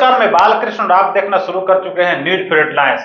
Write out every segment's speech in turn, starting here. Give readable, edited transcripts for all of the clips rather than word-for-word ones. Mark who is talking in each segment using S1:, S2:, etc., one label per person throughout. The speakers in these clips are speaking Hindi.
S1: नमस्कार, मैं बालकृष्ण और आप देखना शुरू कर चुके हैं न्यूज फॉर हेडलाइंस।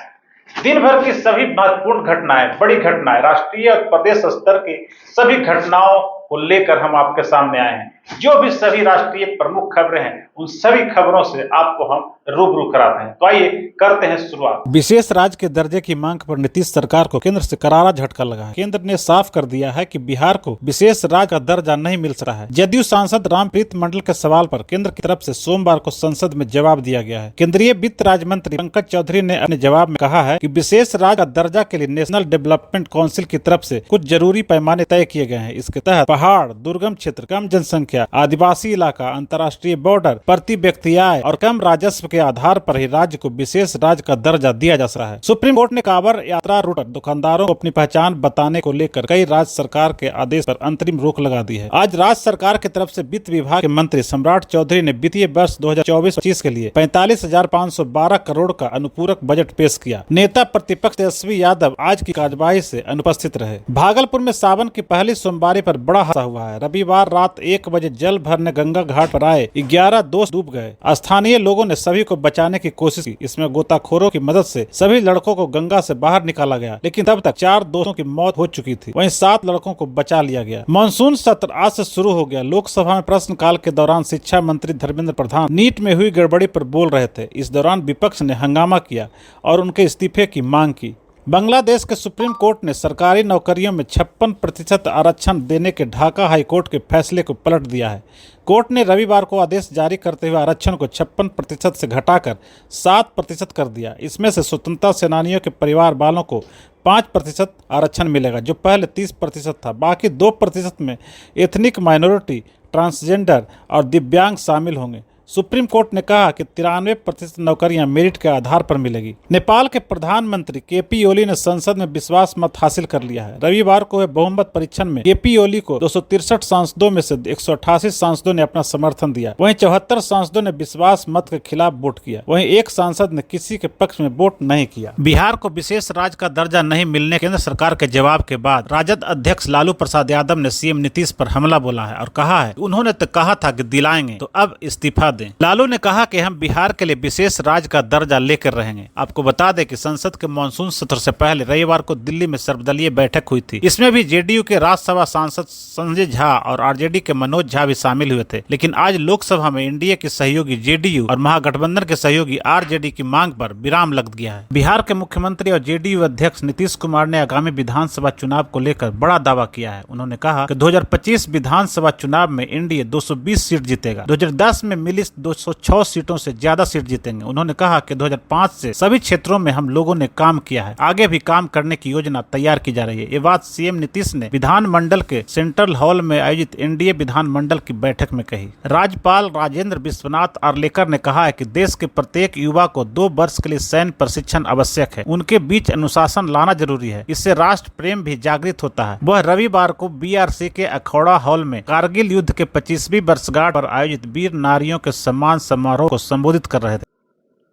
S1: दिन भर की सभी महत्वपूर्ण घटनाएं, बड़ी घटनाएं, राष्ट्रीय और प्रदेश स्तर की सभी घटनाओं को लेकर हम आपके सामने आए हैं। जो भी सभी राष्ट्रीय प्रमुख खबरें हैं, उन सभी खबरों से आपको हम रूबरू कराते हैं। तो आइए करते हैं शुरुआत।
S2: विशेष राज्य के दर्जे की मांग पर नीतीश सरकार को केंद्र से करारा झटका लगा है। केंद्र ने साफ कर दिया है कि बिहार को विशेष राज्य का दर्जा नहीं मिल सकता है। जदयू सांसद रामप्रीत मंडल के सवाल पर केंद्र की तरफ से सोमवार को संसद में जवाब दिया गया है। केंद्रीय वित्त राज्य मंत्री पंकज चौधरी ने अपने जवाब में कहा है कि विशेष राज्य का दर्जा के लिए नेशनल डेवलपमेंट काउंसिल की तरफ से कुछ जरूरी पैमाने तय किए गए हैं। इसके तहत पहाड़, दुर्गम क्षेत्र, कम जनसंख्या, आदिवासी इलाका, अंतर्राष्ट्रीय बॉर्डर, प्रति व्यक्ति आय और कम राजस्व के आधार पर ही राज्य को विशेष राज्य का दर्जा दिया जा सकता है। सुप्रीम कोर्ट ने कांवड़ यात्रा रूट पर दुकानदारों को अपनी पहचान बताने को लेकर कई राज्य सरकार के आदेश पर अंतरिम रोक लगा दी है। आज राज्य सरकार की तरफ से वित्त विभाग के मंत्री सम्राट चौधरी ने वित्तीय वर्ष 2024-25 के लिए 45,512 करोड़ का अनुपूरक बजट पेश किया। नेता प्रतिपक्ष तेजस्वी यादव आज की कार्यवाही से अनुपस्थित रहे। भागलपुर में सावन की पहली सोमवारी पर बड़ा हादसा हुआ है। रविवार रात 1 बजे जल भरने गंगा घाट पर आए 11 दोस्त डूब गए। स्थानीय लोगों ने सभी को बचाने की कोशिश की। इसमें गोताखोरों की मदद से सभी लड़कों को गंगा से बाहर निकाला गया, लेकिन तब तक 4 दोस्तों की मौत हो चुकी थी। वहीं 7 लड़कों को बचा लिया गया। मानसून सत्र आज से शुरू हो गया। लोकसभा में प्रश्नकाल के दौरान शिक्षा मंत्री धर्मेंद्र प्रधान नीट में हुई गड़बड़ी पर बोल रहे थे। इस दौरान विपक्ष ने हंगामा किया और उनके इस्तीफे की मांग की। बांग्लादेश के सुप्रीम कोर्ट ने सरकारी नौकरियों में 56% आरक्षण देने के ढाका हाईकोर्ट के फैसले को पलट दिया है। कोर्ट ने रविवार को आदेश जारी करते हुए आरक्षण को 56% से घटाकर 7% कर दिया। इसमें से स्वतंत्रता सेनानियों के परिवार वालों को 5% आरक्षण मिलेगा, जो पहले 30% था। बाकी 2% में एथनिक माइनॉरिटी, ट्रांसजेंडर और दिव्यांग शामिल होंगे। सुप्रीम कोर्ट ने कहा कि 93% नौकरियां मेरिट के आधार पर मिलेगी। नेपाल के प्रधानमंत्री केपी ओली ने संसद में विश्वास मत हासिल कर लिया है। रविवार को हुए बहुमत परीक्षण में केपी ओली को 263 सांसदों में से 188 सांसदों ने अपना समर्थन दिया। वहीं 74 सांसदों ने विश्वास मत के खिलाफ वोट किया। वहीं एक सांसद ने किसी के पक्ष में वोट नहीं किया। बिहार को विशेष राज्य का दर्जा नहीं मिलने केंद्र सरकार के जवाब के बाद राजद अध्यक्ष लालू प्रसाद यादव ने सीएम नीतीश पर हमला बोला है और कहा है उन्होंने तो कहा था कि दिलाएंगे, तो अब इस्तीफा दें। लालू ने कहा कि हम बिहार के लिए विशेष राज्य का दर्जा लेकर रहेंगे। आपको बता दें कि संसद के मानसून सत्र से पहले रविवार को दिल्ली में सर्वदलीय बैठक हुई थी। इसमें भी जेडीयू के राज्यसभा सांसद संजय झा और आरजेडी के मनोज झा भी शामिल हुए थे। लेकिन आज लोकसभा में एनडीए के सहयोगी जेडीयू और महागठबंधन के सहयोगी आरजेडी की मांग पर विराम लग गया है। बिहार के मुख्यमंत्री और जेडीयू अध्यक्ष नीतीश कुमार ने आगामी विधानसभा चुनाव को लेकर बड़ा दावा किया है। उन्होंने कहा कि 2025 विधानसभा चुनाव में एनडीए 220 सीट जीतेगा। 2010 में मिली 206 सीटों से ज्यादा सीट जीतेंगे। उन्होंने कहा कि 2005 से सभी क्षेत्रों में हम लोगों ने काम किया है, आगे भी काम करने की योजना तैयार की जा रही है। ये बात सीएम नीतीश ने विधानमंडल के सेंट्रल हॉल में आयोजित एनडीए विधानमंडल की बैठक में कही। राज्यपाल राजेंद्र विश्वनाथ आर्लेकर ने कहा है कि देश के प्रत्येक युवा को 2 वर्ष के लिए सैन्य प्रशिक्षण आवश्यक है। उनके बीच अनुशासन लाना जरूरी है। इससे राष्ट्र प्रेम भी जागृत होता है। वह रविवार को बीआरसी के अखौड़ा हॉल में कारगिल युद्ध के 25वीं वर्षगांठ पर आयोजित वीर नारियों के सम्मान समारोह को संबोधित कर रहे थे।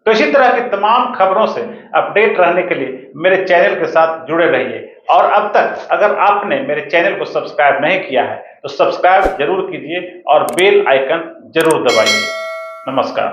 S1: तो इसी तरह की तमाम खबरों से अपडेट रहने के लिए मेरे चैनल के साथ जुड़े रहिए। और अब तक अगर आपने मेरे चैनल को सब्सक्राइब नहीं किया है तो सब्सक्राइब जरूर कीजिए और बेल आइकन जरूर दबाइए। नमस्कार।